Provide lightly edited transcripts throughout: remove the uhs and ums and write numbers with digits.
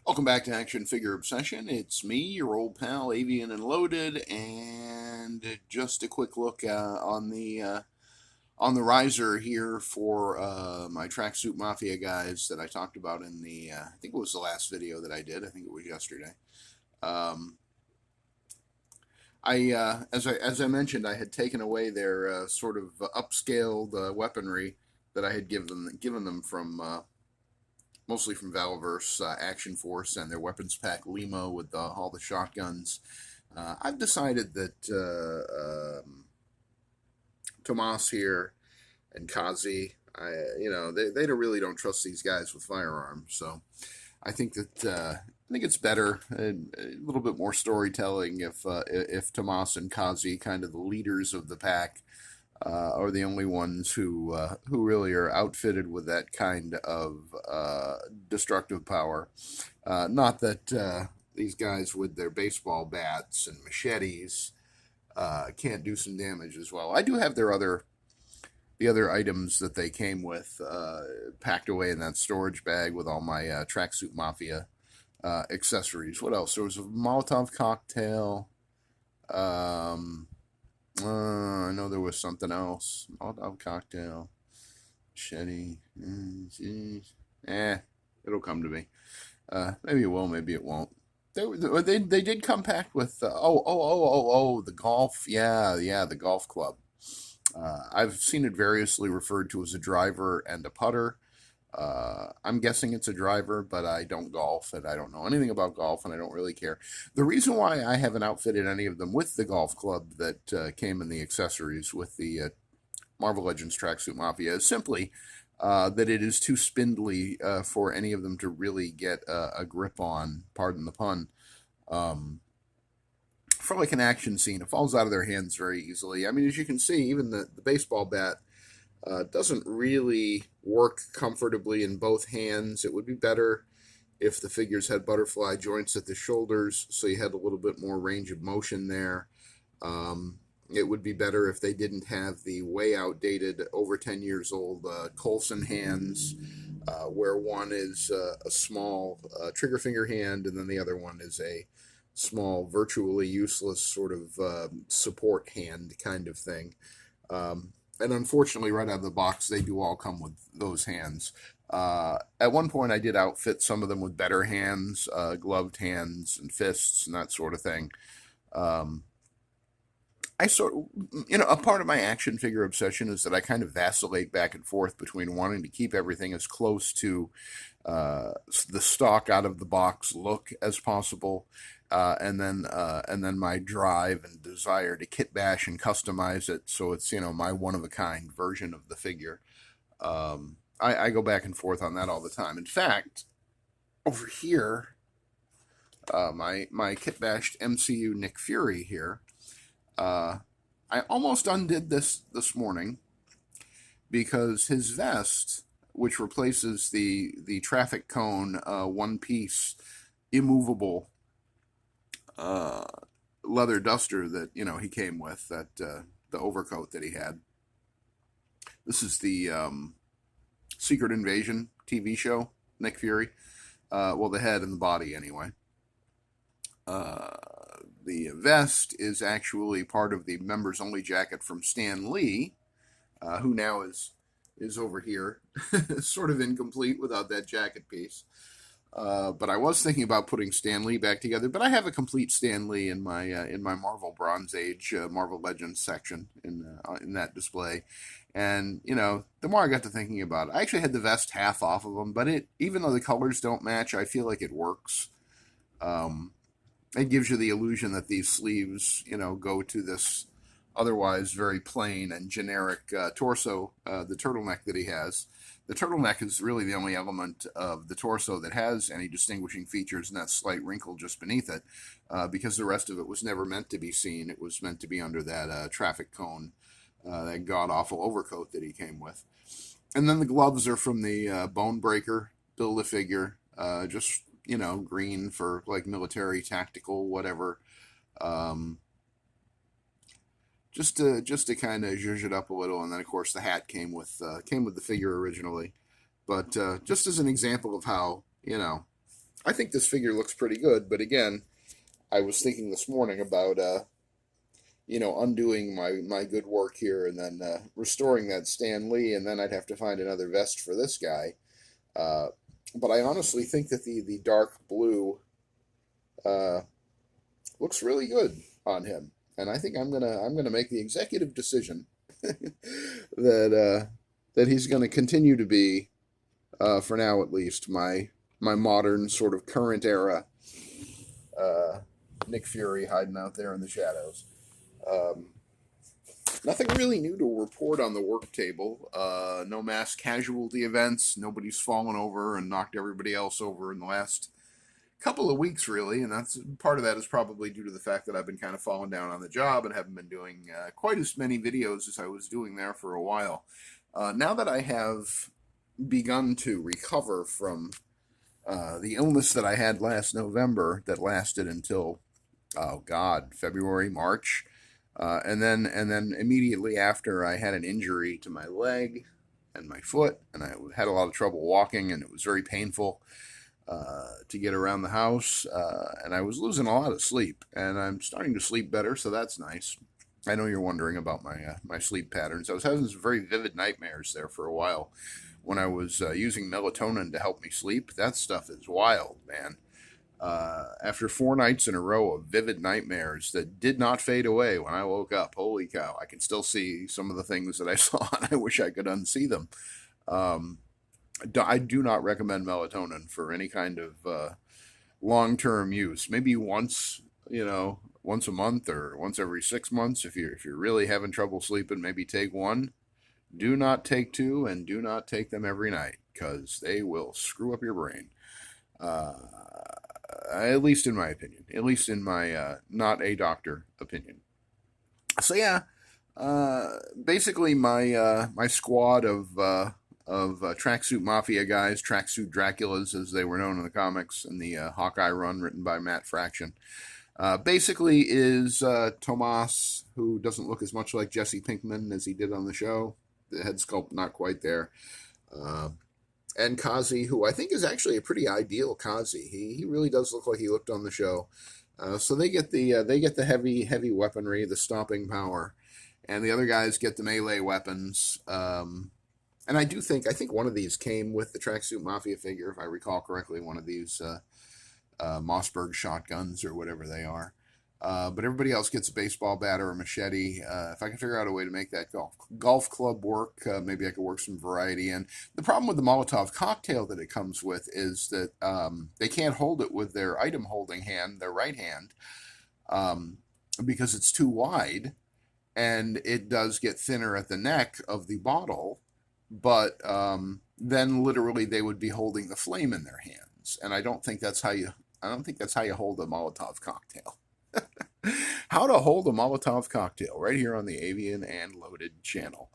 Welcome back to Action Figure Obsession. It's me, your old pal, Avian and Loaded, and just a quick look on the riser here for my Tracksuit Mafia guys that I talked about in the I think it was the last video that I did. I think it was yesterday. Um, as I mentioned, I had taken away their sort of upscaled weaponry that I had given them from mostly from Valverse Action Force and their weapons pack Limo with all the shotguns. I've decided that Tomas here and Kazi, they don't really don't trust these guys with firearms. So I think that I think it's better a little bit more storytelling if Tomas and Kazi, kind of the leaders of the pack, are the only ones who really are outfitted with that kind of destructive power. Not that these guys with their baseball bats and machetes can't do some damage as well. I do have the other items that they came with packed away in that storage bag with all my Tracksuit Mafia accessories. What else? There was a Molotov cocktail. I know there was something else. Molotov cocktail, machete. Eh, it'll come to me. Maybe it will. Maybe it won't. They did come packed with the golf. Yeah, the golf club. I've seen it variously referred to as a driver and a putter. I'm guessing it's a driver, but I don't golf and I don't know anything about golf and I don't really care. The reason why I haven't outfitted any of them with the golf club that came in the accessories with the Marvel Legends Tracksuit Mafia is simply that it is too spindly for any of them to really get a grip on, pardon the pun. Um, for like an action scene, it falls out of their hands very easily. I mean, as you can see, even the baseball bat doesn't really work comfortably in both hands. It would be better if the figures had butterfly joints at the shoulders, so you had a little bit more range of motion there. It would be better if they didn't have the way outdated, over 10 years old Coulson hands, where one is a small trigger finger hand, and then the other one is a small, virtually useless sort of support hand kind of thing. And unfortunately, right out of the box, they do all come with those hands. At one point, I did outfit some of them with better hands, gloved hands and fists and that sort of thing. Um, I sort of, a part of my action figure obsession is that I kind of vacillate back and forth between wanting to keep everything as close to the stock out of the box look as possible, and then my drive and desire to kit bash and customize it so it's my one of a kind version of the figure. I go back and forth on that all the time. In fact, over here, my kit bashed MCU Nick Fury here. I almost undid this morning because his vest, which replaces the traffic cone one piece immovable uh, leather duster that he came with, that the overcoat that he had. This is the Secret Invasion TV show, Nick Fury. Well, the head and the body anyway. The vest is actually part of the members only jacket from Stan Lee, who now is over here, sort of incomplete without that jacket piece. But I was thinking about putting Stan Lee back together. But I have a complete Stan Lee in my Marvel Bronze Age Marvel Legends section in that display. And the more I got to thinking about it, I actually had the vest half off of them. But even though the colors don't match, I feel like it works. It gives you the illusion that these sleeves, go to this otherwise very plain and generic torso, the turtleneck that he has. The turtleneck is really the only element of the torso that has any distinguishing features, and that slight wrinkle just beneath it, because the rest of it was never meant to be seen. It was meant to be under that traffic cone, that god-awful overcoat that he came with. And then the gloves are from the Bone Breaker Build-A-Figure, just, green for like military, tactical, whatever. Um, just to kind of zhuzh it up a little, and then of course the hat came with the figure originally. But just as an example of how I think this figure looks pretty good, but again, I was thinking this morning about undoing my good work here and then restoring that Stan Lee, and then I'd have to find another vest for this guy. Uh, but I honestly think that the dark blue uh, looks really good on him, and I think I'm gonna make the executive decision that that he's gonna continue to be, for now at least, my modern sort of current era uh, Nick Fury hiding out there in the shadows. Um, Nothing really new to report on the work table. No mass casualty events. Nobody's fallen over and knocked everybody else over in the last couple of weeks, really. And that's part of that is probably due to the fact that I've been kind of falling down on the job and haven't been doing quite as many videos as I was doing there for a while. Now that I have begun to recover from the illness that I had last November that lasted until, oh God, February, March. And then immediately after, I had an injury to my leg and my foot, and I had a lot of trouble walking, and it was very painful to get around the house. And I was losing a lot of sleep, and I'm starting to sleep better, so that's nice. I know you're wondering about my sleep patterns. I was having some very vivid nightmares there for a while when I was using melatonin to help me sleep. That stuff is wild, man. After 4 nights in a row of vivid nightmares that did not fade away when I woke up, holy cow, I can still see some of the things that I saw, and I wish I could unsee them. Um, I do not recommend melatonin for any kind of long-term use. Maybe once a month or once every 6 months. If you're really having trouble sleeping, maybe take one. Do not take two, and do not take them every night because they will screw up your brain. Uh, at least in my opinion, at least in my not a doctor opinion. So yeah, basically my squad of Tracksuit Mafia guys, Tracksuit Draculas as they were known in the comics, and the Hawkeye run written by Matt Fraction, basically is Tomas, who doesn't look as much like Jesse Pinkman as he did on the show. The head sculpt not quite there. Uh, and Kazi, who I think is actually a pretty ideal Kazi. He really does look like he looked on the show. So they get the heavy weaponry, the stomping power, and the other guys get the melee weapons. And I think one of these came with the Tracksuit Mafia figure, if I recall correctly. One of these Mossberg shotguns or whatever they are. But everybody else gets a baseball bat or a machete. If I can figure out a way to make that golf club work, maybe I could work some variety in. The problem with the Molotov cocktail that it comes with is that they can't hold it with their item holding hand, their right hand, because it's too wide, and it does get thinner at the neck of the bottle. But then literally they would be holding the flame in their hands, and I don't think that's how you hold a Molotov cocktail. How to hold a Molotov cocktail right here on the Avian and Loaded channel.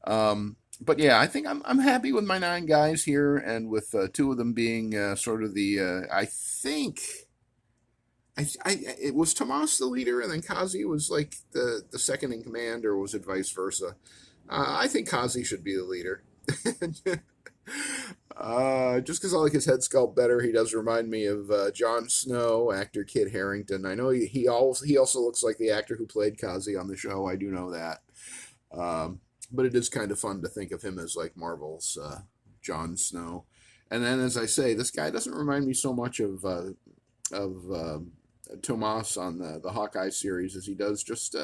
But yeah, I think I'm happy with my 9 guys here, and with 2 of them being sort of the I think it was Tomas the leader, and then Kazi was like the second in command, or was it vice versa? I think Kazi should be the leader. Just because I like his head sculpt better, he does remind me of Jon Snow, actor Kit Harington. I know he also looks like the actor who played Kazi on the show. I do know that. But it is kind of fun to think of him as like Marvel's Jon Snow. And then, as I say, this guy doesn't remind me so much of Tomas on the Hawkeye series as he does just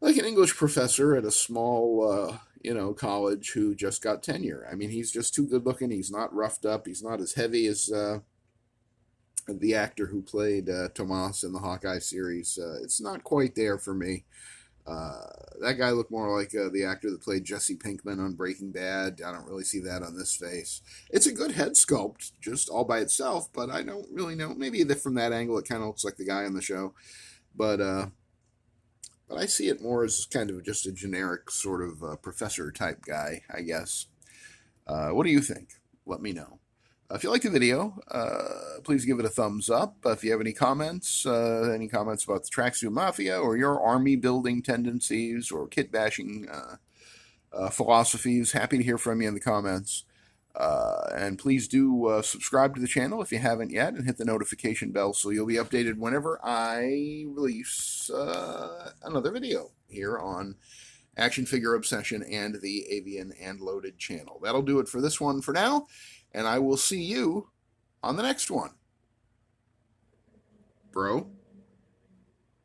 like an English professor at a small, college who just got tenure. I mean, he's just too good looking. He's not roughed up. He's not as heavy as the actor who played Tomas in the Hawkeye series. It's not quite there for me. That guy looked more like the actor that played Jesse Pinkman on Breaking Bad. I don't really see that on this face. It's a good head sculpt, just all by itself, but I don't really know. Maybe from that angle, it kind of looks like the guy on the show. But I see it more as kind of just a generic sort of professor type guy, I guess. What do you think? Let me know. If you like the video, please give it a thumbs up. If you have any comments about the Tracksuit Mafia, or your army building tendencies, or kit bashing philosophies, happy to hear from you in the comments. And please do subscribe to the channel if you haven't yet, and hit the notification bell so you'll be updated whenever I release another video here on Action Figure Obsession and the Avian and Loaded channel. That'll do it for this one for now, and I will see you on the next one. Bro.